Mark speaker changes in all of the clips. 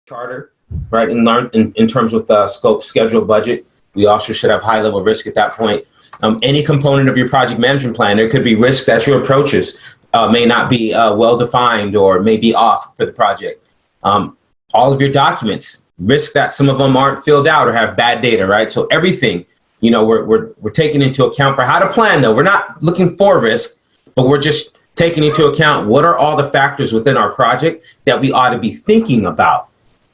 Speaker 1: charter, right? And learn in terms with scope, schedule, budget. We also should have high level risk at that point. Any component of your project management plan, there could be risk that your approaches may not be well defined or may be off for the project. All of your documents, risk that some of them aren't filled out or have bad data, right? So everything, you know, we're taking into account for how to plan though. We're not looking for risk, but we're just taking into account what are all the factors within our project that we ought to be thinking about.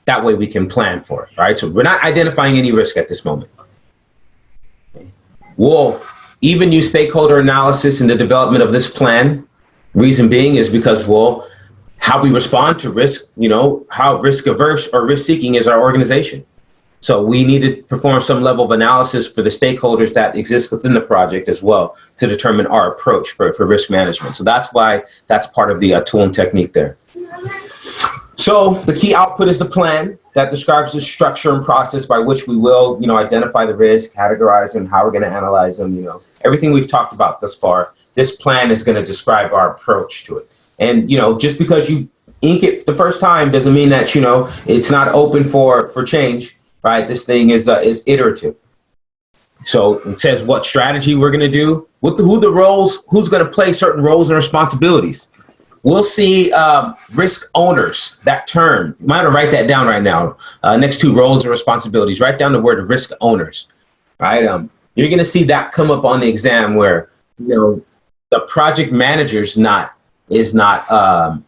Speaker 1: That way we can plan for it, right? So we're not identifying any risk at this moment. We'll even use stakeholder analysis in the development of this plan. Reason being is because, well, how we respond to risk, you know, how risk averse or risk seeking is our organization. So we need to perform some level of analysis for the stakeholders that exist within the project as well to determine our approach for risk management. So that's why that's part of the tool and technique there. So the key output is the plan that describes the structure and process by which we will, you know, identify the risk, categorize them, how we're going to analyze them, you know, everything we've talked about thus far. This plan is going to describe our approach to it. And, you know, just because you ink it the first time doesn't mean that, you know, it's not open for change, right? This thing is iterative. So it says what strategy we're going to do, who's going to play certain roles and responsibilities. We'll see risk owners, that term. You might want to write that down right now. Next to roles and responsibilities, write down the word risk owners, right? You're going to see that come up on the exam where, you know, the project manager is not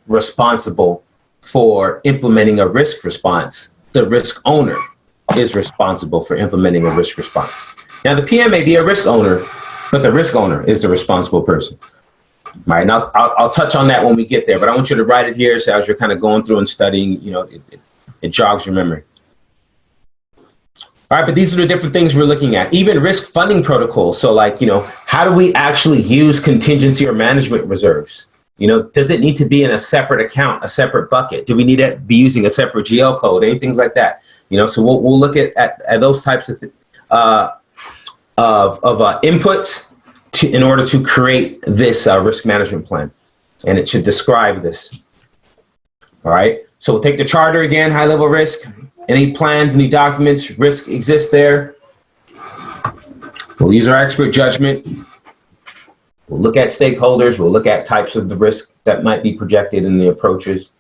Speaker 1: responsible for implementing a risk response. The risk owner is responsible for implementing a risk response. Now, the PM may be a risk owner, but the risk owner is the responsible person. All right, now I'll touch on that when we get there, but I want you to write it here so as you're kind of going through and studying, you know, it jogs your memory. All right, but these are the different things we're looking at. Even risk funding protocols. So like, you know, how do we actually use contingency or management reserves? You know, does it need to be in a separate account, a separate bucket? Do we need to be using a separate GL code, anything like that? You know, so we'll look at those types of inputs in order to create this risk management plan, and it should describe this. All right, so we'll take the charter again, high level risk, any plans, any documents, risk exists there. We'll use our expert judgment. We'll look at stakeholders, we'll look at types of the risk that might be projected in the approaches.